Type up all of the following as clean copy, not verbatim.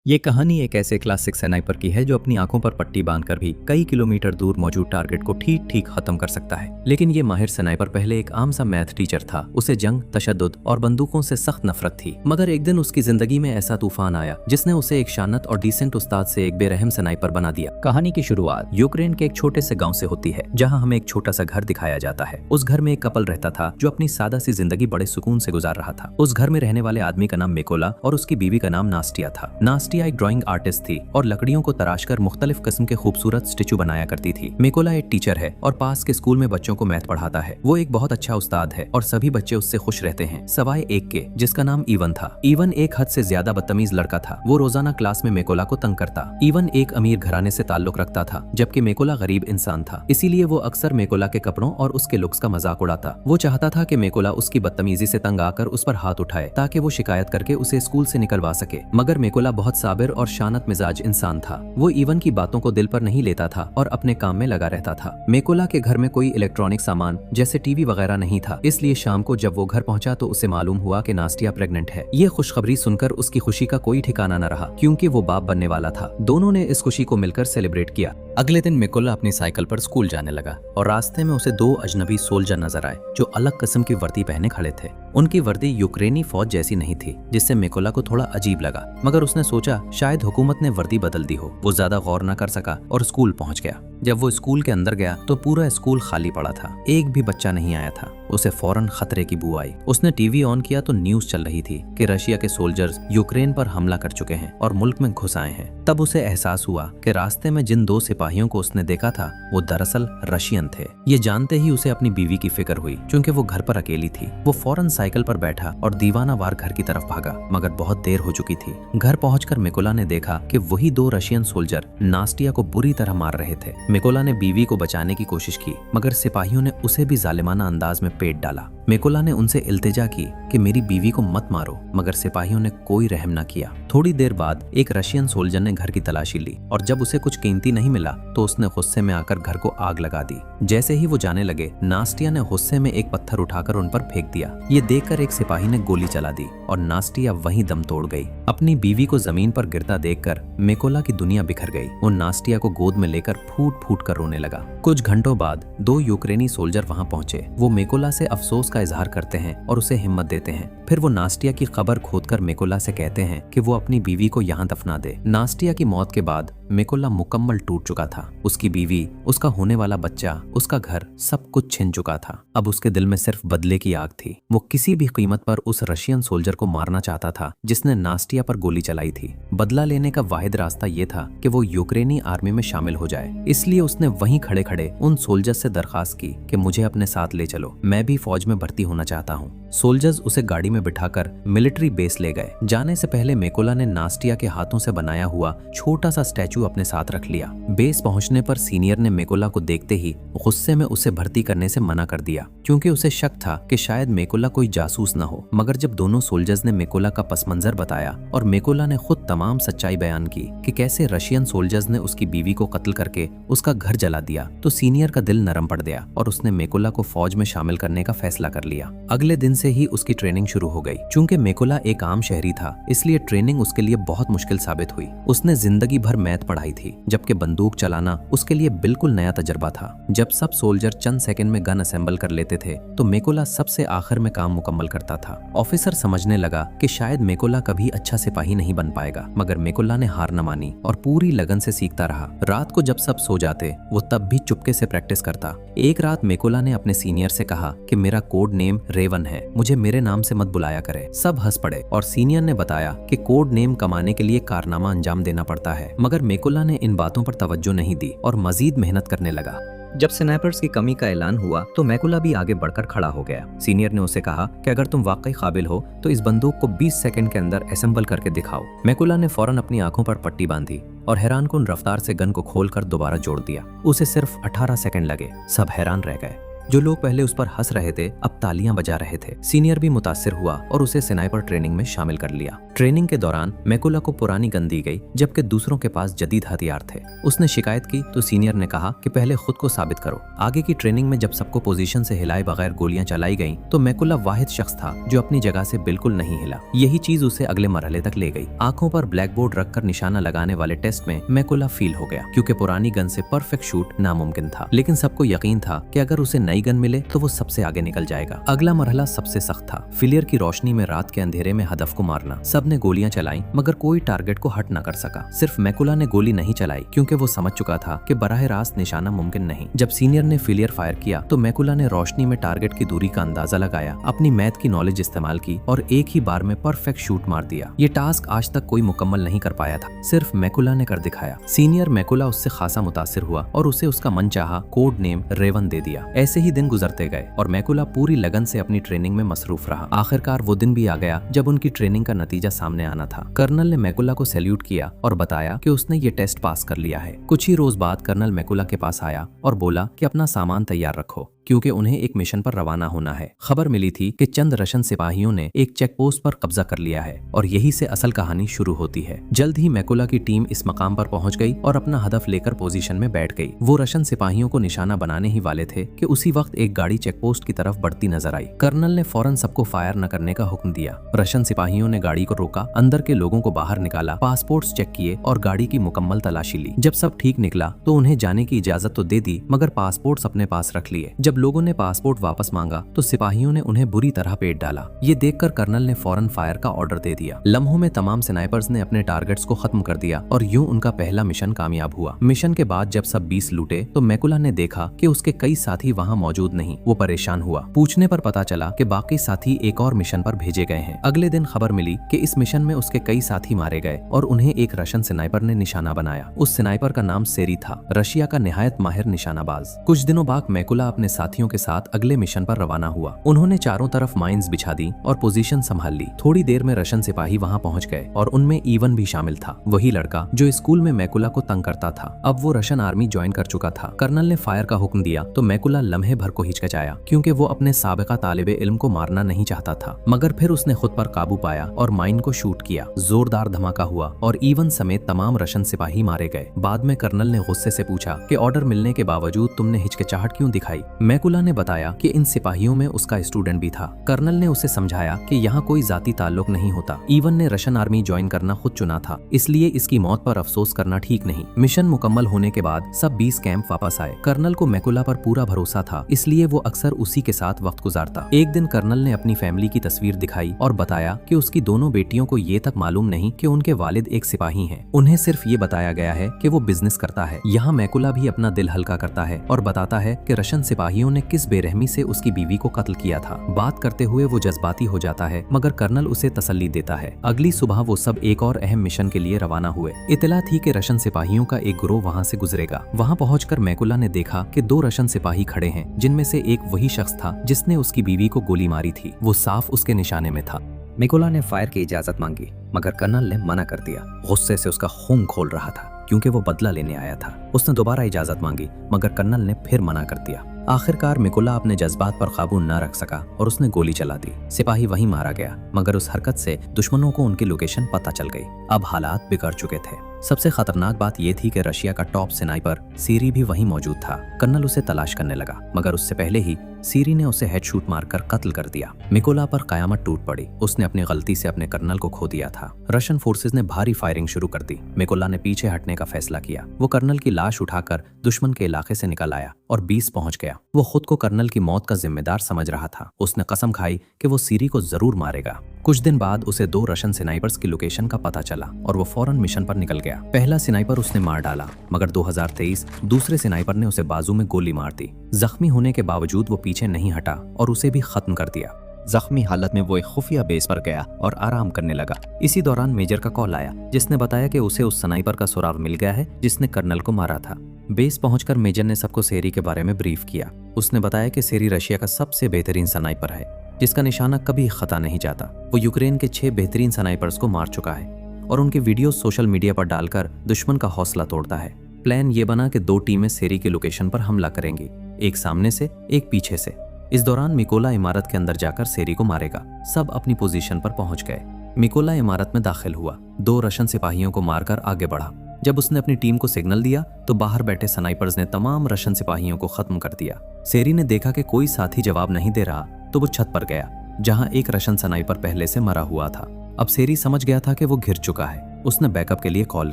ये कहानी एक ऐसे क्लासिक स्नाइपर की है जो अपनी आंखों पर पट्टी बांधकर भी कई किलोमीटर दूर मौजूद टारगेट को ठीक ठीक खत्म कर सकता है। लेकिन ये माहिर स्नाइपर पहले एक आम सा मैथ टीचर था। उसे जंग, तशद्दुद और बंदूकों से सख्त नफरत थी। मगर एक दिन उसकी जिंदगी में ऐसा तूफान आया जिसने उसे एक शानत और डिसेंट उस्ताद से एक बेरहम स्नाइपर बना दिया। कहानी की शुरुआत यूक्रेन के एक छोटे से गाँव से होती है, जहाँ हमें एक छोटा सा घर दिखाया जाता है। उस घर में एक कपल रहता था जो अपनी सादा सी जिंदगी बड़े सुकून से गुजार रहा था। उस घर में रहने वाले आदमी का नाम मिकोला और उसकी बीवी का नाम नास्टिया था। नास्टिया एक ड्राइंग आर्टिस्ट थी और लकड़ियों को तराशकर मुख्तलिफ किस्म के खूबसूरत स्टेचू बनाया करती थी। मिकोला एक टीचर है और पास के स्कूल में बच्चों को मैथ पढ़ाता है। वो एक बहुत अच्छा उस्ताद है और सभी बच्चे उससे खुश रहते हैं, सवाए एक के जिसका नाम इवन था। इवन एक हद से ज्यादा बदतमीज लड़का था। वो रोजाना क्लास में मिकोला को तंग करता। इवन एक अमीर घराने से ताल्लुक रखता था, जबकि मिकोला गरीब इंसान था। इसीलिए वो अक्सर मिकोला के कपड़ों और उसके लुक्स का मजाक उड़ाता। वो चाहता था कि मिकोला उसकी बदतमीजी से तंग आकर उस पर हाथ उठाए ताकि वो शिकायत करके उसे स्कूल से निकलवा सके। मगर मिकोला बहुत साबिर और शानत मिजाज इंसान था। वो इवन की बातों को दिल पर नहीं लेता था और अपने काम में लगा रहता था। मिकोला के घर में कोई इलेक्ट्रॉनिक सामान जैसे टीवी वगैरह नहीं था, इसलिए शाम को जब वो घर पहुंचा तो उसे मालूम हुआ कि नास्टिया प्रेग्नेंट है। ये खुशखबरी सुनकर उसकी खुशी का कोई ठिकाना न रहा, क्योंकि वो बाप बनने वाला था। दोनों ने इस खुशी को मिलकर सेलिब्रेट किया। अगले दिन मिकोला अपनी साइकिल पर स्कूल जाने लगा और रास्ते में उसे दो अजनबी सोल्जर नजर आए जो अलग किस्म की वर्दी पहने खड़े थे। उनकी वर्दी यूक्रेनी फौज जैसी नहीं थी, जिससे मिकोला को थोड़ा अजीब लगा। मगर उसने सोचा शायद हुकूमत ने वर्दी बदल दी हो। वो ज्यादा गौर न कर सका और स्कूल पहुंच गया। जब वो स्कूल के अंदर गया तो पूरा स्कूल खाली पड़ा था, एक भी बच्चा नहीं आया था। उसे फौरन खतरे की बू आई। उसने टीवी ऑन किया तो न्यूज चल रही थी कि रशिया के सोल्जर्स यूक्रेन पर हमला कर चुके हैं और मुल्क में घुस आए हैं। तब उसे एहसास हुआ कि रास्ते में जिन दो सिपाहियों को उसने देखा था वो दरअसल रशियन थे। ये जानते ही उसे अपनी बीवी की फिक्र हुई, क्योंकि वो घर पर अकेली थी। वो फौरन साइकिल पर बैठा और दीवाना वार घर की तरफ भागा, मगर बहुत देर हो चुकी थी। घर पहुंचकर मिकोला ने देखा कि वही दो रशियन सोल्जर नास्टिया को बुरी तरह मार रहे थे। मिकोला ने बीवी को बचाने की कोशिश की, मगर सिपाहियों ने उसे भी जालिमाना अंदाज में पेट डाला। मिकोला ने उनसे इल्तिजा की कि मेरी बीवी को मत मारो, मगर सिपाहियों ने कोई रहम न किया। थोड़ी देर बाद एक रशियन सोल्जर ने घर की तलाशी ली और जब उसे कुछ कीमती नहीं मिला तो उसने गुस्से में आकर घर को आग लगा दी। जैसे ही वो जाने लगे, नास्टिया ने गुस्से में एक पत्थर उठाकर उन पर फेंक दिया। ये देखकर एक सिपाही ने गोली चला दी और नास्टिया वहीं दम तोड़ गई। अपनी बीवी को जमीन पर गिरता देखकर मिकोला की दुनिया बिखर गई। वो नास्टिया को गोद में लेकर फूट फूट कर रोने लगा। कुछ घंटों बाद दो यूक्रेनी सोल्जर वहां पहुंचे। वो मिकोला से अफसोस का इजहार करते हैं और उसे हिम्मत देते हैं। फिर वो नास्टिया की कब्र खोदकर मिकोला से कहते हैं कि वो अपनी बीवी को यहाँ दफना दे। नास्टिया की मौत के बाद मिकोला मुकम्मल टूट चुका था। उसकी बीवी, उसका होने वाला बच्चा, उसका घर, सब कुछ छिन चुका था। अब उसके दिल में सिर्फ बदले की आग थी। वो किसी भी कीमत पर उस रशियन सोल्जर को मारना चाहता था जिसने नास्टिया पर गोली चलाई थी। बदला लेने का वाहिद रास्ता ये था कि वो यूक्रेनी आर्मी में शामिल हो जाए। इसलिए उसने वहीं खड़े खड़े उन सोल्जर्स से दरखास्त की कि मुझे अपने साथ ले चलो, मैं भी फौज में भर्ती होना चाहता हूँ। सोल्जर्स उसे गाड़ी में बिठाकर मिलिट्री बेस ले गए। जाने से पहले मिकोला ने नास्टिया के हाथों से बनाया हुआ छोटा सा स्टैचू अपने साथ रख लिया। बेस पहुंचने पर सीनियर ने मिकोला को देखते ही गुस्से में उसे भर्ती करने से मना कर दिया, क्योंकि उसे शक था कि शायद मिकोला कोई जासूस न हो। मगर जब दोनों सोल्जर्स ने मिकोला का पस मंजर बताया और मिकोला ने खुद तमाम सच्चाई बयान की कि कैसे रशियन सोल्जर्स ने उसकी बीवी को कत्ल करके उसका घर जला दिया, तो सीनियर का दिल नरम पड़ गया और उसने मिकोला को फौज में शामिल करने का फैसला कर लिया। अगले दिन से ही उसकी ट्रेनिंग शुरू हो गई। चूंकि मिकोला एक आम शहरी था, इसलिए ट्रेनिंग उसके लिए बहुत मुश्किल साबित हुई। उसने जिंदगी भर मैथ पढ़ाई थी, जबकि बंदूक चलाना उसके लिए बिल्कुल नया तजर्बा था। जब सब सोल्जर चंद सेकंड में गन असेंबल कर लेते थे तो मिकोला सबसे आखिर में काम मुकम्मल करता था। ऑफिसर समझने लगा कि शायद मिकोला कभी अच्छा सिपाही नहीं बन पाएगा, मगर मिकोला ने हार न मानी और पूरी लगन से सीखता रहा। रात को जब सब सो जाते वो तब भी चुपके से प्रैक्टिस करता। एक रात मिकोला ने अपने सीनियर से कहा कि मेरा कोड नेम रेवन है, मुझे मेरे नाम से मत बुलाया करे। सब हंस पड़े और सीनियर ने बताया कि कोड नेम कमाने के लिए कारनामा अंजाम देना पड़ता है। मगर मिकोला ने इन बातों पर तवज्जो नहीं दी और मजीद मेहनत करने लगा। जब स्नाइपर्स की कमी का ऐलान हुआ तो मिकोला भी आगे बढ़कर खड़ा हो गया। सीनियर ने उसे कहा कि अगर तुम वाकई काबिल हो तो इस बंदूक को 20 सेकंड के अंदर असेंबल करके दिखाओ। मिकोला ने फौरन अपनी आंखों पर पट्टी बांधी और हैरानकुन रफ्तार से गन को खोलकर दोबारा जोड़ दिया। उसे सिर्फ 18 सेकंड लगे। सब हैरान रह गए। जो लोग पहले उस पर हंस रहे थे अब तालियां बजा रहे थे। सीनियर भी मुतासिर हुआ और उसे स्नाइपर ट्रेनिंग में शामिल कर लिया। ट्रेनिंग के दौरान मैकुला को पुरानी गन दी गई जबकि दूसरों के पास जदीद हथियार थे। उसने शिकायत की तो सीनियर ने कहा कि पहले खुद को साबित करो। आगे की ट्रेनिंग में जब सबको पोजीशन से हिलाए बगैर गोलियां चलाई गईं तो मैकुला वाहिद शख्स था जो अपनी जगह से बिल्कुल नहीं हिला। यही चीज उसे अगले मरहले तक ले गई। आंखों पर ब्लैक बोर्ड रखकर निशाना लगाने वाले टेस्ट में मैकुला फेल हो गया क्योंकि पुरानी गन से परफेक्ट शूट नामुमकिन था। लेकिन सबको यकीन था कि अगर उसे नई गन मिले तो वो सबसे आगे निकल जाएगा। अगला मरहला सबसे सख्त था, फ्लेयर की रोशनी में रात के अंधेरे में हदफ को मारना। सबने गोलियां चलाई मगर कोई टारगेट को हट न कर सका। सिर्फ मैकुला ने गोली नहीं चलाई क्योंकि वो समझ चुका था कि बराह रास्त निशाना मुमकिन नहीं। जब सीनियर ने फ्लेयर फायर किया तो मैकुला ने रोशनी में टारगेट की दूरी का अंदाजा लगाया, अपनी मैथ की नॉलेज इस्तेमाल की और एक ही बार में परफेक्ट शूट मार दिया। ये टास्क आज तक कोई मुकम्मल नहीं कर पाया था, सिर्फ मैकुला ने कर दिखाया। सीनियर मैकुला उससे खासा मुतासिर हुआ और उसे उसका मनचाहा कोड नेम रेवन दे दिया। ऐसे ही दिन गुजरते गए और मैकुला पूरी लगन से अपनी ट्रेनिंग में मसरूफ रहा। आखिरकार वो दिन भी आ गया जब उनकी ट्रेनिंग का नतीजा सामने आना था। कर्नल ने मैकुला को सैल्यूट किया और बताया कि उसने ये टेस्ट पास कर लिया है। कुछ ही रोज बाद कर्नल मैकुला के पास आया और बोला कि अपना सामान तैयार रखो क्योंकि उन्हें एक मिशन पर रवाना होना है। खबर मिली थी कि चंद रशियन सिपाहियों ने एक चेक पोस्ट पर कब्जा कर लिया है और यही से असल कहानी शुरू होती है। जल्द ही मैकुला की टीम इस मकाम पर पहुंच गई और अपना हदफ लेकर पोजीशन में बैठ गई। वो रशियन सिपाहियों को निशाना बनाने ही वाले थे कि उसी वक्त एक गाड़ी चेक पोस्ट की तरफ बढ़ती नजर आई। कर्नल ने फौरन सबको फायर न करने का हुक्म दिया। रशियन सिपाहियों ने गाड़ी को रोका, अंदर के लोगों को बाहर निकाला, पासपोर्ट्स चेक किए और गाड़ी की मुकम्मल तलाशी ली। जब सब ठीक निकला तो उन्हें जाने की इजाजत तो दे दी मगर पासपोर्ट्स अपने पास रख लिए। जब लोगों ने पासपोर्ट वापस मांगा तो सिपाहियों ने उन्हें बुरी तरह पेट डाला। ये देखकर कर्नल ने फौरन फायर का ऑर्डर दे दिया। लम्हों में तमाम स्नाइपर्स ने अपने टारगेट्स को खत्म कर दिया और यूं उनका पहला मिशन कामयाब हुआ। मिशन के बाद जब सब 20 लूटे तो मैकुला ने देखा कि उसके कई साथी वहां मौजूद नहीं। वो परेशान हुआ। पूछने पर पता चला कि बाकी साथी एक और मिशन पर भेजे गए हैं। अगले दिन खबर मिली कि इस मिशन में उसके कई साथी मारे गए और उन्हें एक रशियन स्नाइपर ने निशाना बनाया। उस स्नाइपर का नाम सेरी था, रशिया का निहायत माहिर निशानाबाज। कुछ दिनों बाद मैकुला अपने साथियों के साथ अगले मिशन पर रवाना हुआ। उन्होंने चारों तरफ माइंस बिछा दी और पोजीशन संभाल ली। थोड़ी देर में रशियन सिपाही वहां पहुंच गए और उनमें ईवन भी शामिल था, वही लड़का जो स्कूल में मैकुला को तंग करता था। अब वो रशियन आर्मी ज्वाइन कर चुका था। कर्नल ने फायर का हुक्म दिया तो मैकुला लम्हे भर को हिचकिचाया क्योंकि वो अपने साबिका तालिबे इल्म को मारना नहीं चाहता था। मगर फिर उसने खुद पर काबू पाया और माइन को शूट किया। जोरदार धमाका हुआ और ईवन समेत तमाम रशियन सिपाही मारे गए। बाद में कर्नल ने गुस्से से पूछा कि ऑर्डर मिलने के बावजूद तुमने हिचकिचाहट क्यों दिखाई। मैकुला ने बताया कि इन सिपाहियों में उसका स्टूडेंट भी था। कर्नल ने उसे समझाया कि यहाँ कोई जाती ताल्लुक नहीं होता। ईवन ने रशियन आर्मी ज्वाइन करना खुद चुना था, इसलिए इसकी मौत पर अफसोस करना ठीक नहीं। मिशन मुकम्मल होने के बाद सब 20 कैंप वापस आए। कर्नल को मैकुला पर पूरा भरोसा था, इसलिए वो अक्सर उसी के साथ वक्त गुजारता। एक दिन कर्नल ने अपनी फैमिली की तस्वीर दिखाई और बताया कि उसकी दोनों बेटियों को ये तक मालूम नहीं कि उनके वालिद एक सिपाही हैं। उन्हें सिर्फ ये बताया गया है कि वो बिजनेस करता है। यहाँ मैकुला भी अपना दिल हल्का करता है और बताता है कि रशियन सिपाहियों ने किस बेरहमी से उसकी बीवी को कत्ल किया था। बात करते हुए वो जज्बाती हो जाता है मगर कर्नल उसे तसल्ली देता है। अगली सुबह वो सब एक और अहम मिशन के लिए रवाना हुए। इतला थी कि रशियन सिपाहियों का एक गिरोह वहाँ से गुजरेगा। वहाँ पहुंचकर मैकुला ने देखा कि 2 रशियन सिपाही खड़े हैं, जिनमें से एक वही शख्स था जिसने उसकी बीवी को गोली मारी थी। वो साफ उसके निशाने में था। मैकुला ने फायर की इजाजत मांगी मगर कर्नल ने मना कर दिया। गुस्से से उसका खून खोल रहा था क्योंकि वो बदला लेने आया था। उसने दोबारा इजाजत मांगी मगर कर्नल ने फिर मना कर दिया। आखिरकार मैकुला अपने जज्बात पर काबू न रख सका और उसने गोली चला दी। सिपाही वहीं मारा गया मगर उस हरकत से दुश्मनों को उनकी लोकेशन पता चल गई। अब हालात बिगड़ चुके थे। सबसे खतरनाक बात यह थी कि रशिया का टॉप स्नाइपर सीरी भी वहीं मौजूद था। कर्नल उसे तलाश करने लगा मगर उससे पहले ही सीरी ने उसे हेडशॉट मारकर कत्ल कर दिया। मैकुला पर कयामत टूट पड़ी। उसने अपनी गलती से अपने कर्नल को खो दिया था। रशियन फोर्सेस ने भारी फायरिंग शुरू कर दी। मैकुला ने पीछे हटने का फैसला किया। वो कर्नल की लाश उठाकर दुश्मन के इलाके से निकल आया और 20 पहुंच गया। वो खुद को कर्नल की मौत का जिम्मेदार समझ रहा था। उसने कसम खाई कि वो सीरी को जरूर मारेगा। कुछ दिन बाद उसे 2 रशियन स्नाइपर्स की लोकेशन का पता चला और वो फौरन मिशन पर निकल गया। पहला स्नाइपर उसने मार डाला मगर 2023 दूसरे स्नाइपर ने उसे बाजू में गोली मार दी। जख्मी होने के बावजूद वो पीछे नहीं हटा और उसे भी खत्म कर दिया। जख्मी हालत में वो एक खुफिया बेस पर गया और आराम करने लगा। इसी दौरान मेजर का कॉल आया जिसने बताया कि उसे उस स्नाइपर का सुराग मिल गया है जिसने कर्नल को मारा था। बेस पहुंचकर मेजर ने सबको सेरी के बारे में ब्रीफ किया। उसने बताया कि सेरी रशिया का सबसे बेहतरीन स्नाइपर है जिसका निशाना कभी खता नहीं जाता। वो यूक्रेन के 6 बेहतरीन स्नाइपर्स को मार चुका है और उनके वीडियो सोशल मीडिया पर डालकर दुश्मन का हौसला तोड़ता है। प्लान ये बना कि 2 टीमें सेरी की लोकेशन पर हमला करेंगी। एक सामने से, एक पीछे से। इस दौरान मिकोला इमारत के अंदर जाकर सेरी को मारेगा। सब अपनी पोजीशन पर पहुंच गए। मिकोला इमारत में दाखिल हुआ, 2 रशियन सिपाहियों को मारकर आगे बढ़ा। जब उसने अपनी टीम को सिग्नल दिया तो बाहर बैठे स्नाइपर्स ने तमाम रशियन सिपाहियों को खत्म कर दिया। सेरी ने देखा कि कोई साथी जवाब नहीं दे रहा तो वो छत पर गया, जहां एक रशियन स्नाइपर पहले से मरा हुआ था। अब सेरी समझ गया था कि वो घिर चुका है। उसने बैकअप के लिए कॉल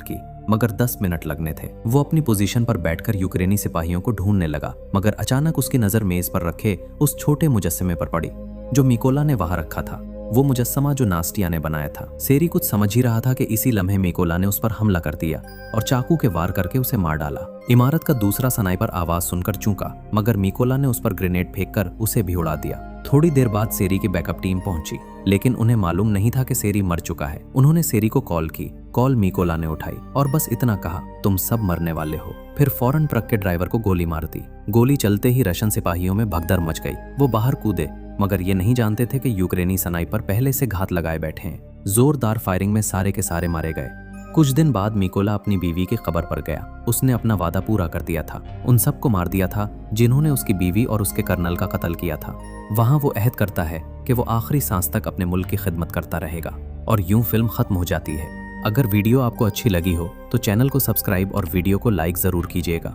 की, मगर 10 मिनट लगने थे। वो अपनी पोजीशन पर बैठकर यूक्रेनी सिपाहियों को ढूंढने लगा, मगर अचानक उसकी नजर मेज पर रखे उस छोटे मुजस्समे पर पड़ी जो मिकोला ने वहां रखा था। वो मुजस्समा जो नास्टिया ने बनाया था। सेरी कुछ समझ ही रहा था कि इसी लम्हे मिकोला ने उस पर हमला कर दिया और चाकू के वार करके उसे मार डाला। इमारत का दूसरा स्नाइपर आवाज सुनकर चूका, मगर मिकोला ने उस पर ग्रेनेड फेंककर उसे भी उड़ा दिया। थोड़ी देर बाद सेरी की बैकअप टीम पहुंची, लेकिन उन्हें मालूम नहीं था कि सेरी मर चुका है। उन्होंने सेरी को कॉल की। कॉल मिकोला ने उठाई और बस इतना कहा, तुम सब मरने वाले हो। फिर फौरन ट्रक के ड्राइवर को गोली मार दी। गोली चलते ही रशियन सिपाहियों में भगदड़ मच गई। वो बाहर कूदे, मगर ये नहीं जानते थे कि यूक्रेनी स्नाइपर पहले से घात लगाए बैठे हैं। जोरदार फायरिंग में सारे के सारे मारे गए। कुछ दिन बाद मिकोला अपनी बीवी की कब्र पर गया। उसने अपना वादा पूरा कर दिया था। उन सबको मार दिया था जिन्होंने उसकी बीवी और उसके कर्नल का कत्ल किया था। वहां वो अहद करता है कि वो आखिरी सांस तक अपने मुल्क की खिदमत करता रहेगा। और यूं फिल्म खत्म हो जाती है। अगर वीडियो आपको अच्छी लगी हो तो चैनल को सब्सक्राइब और वीडियो को लाइक जरूर कीजिएगा।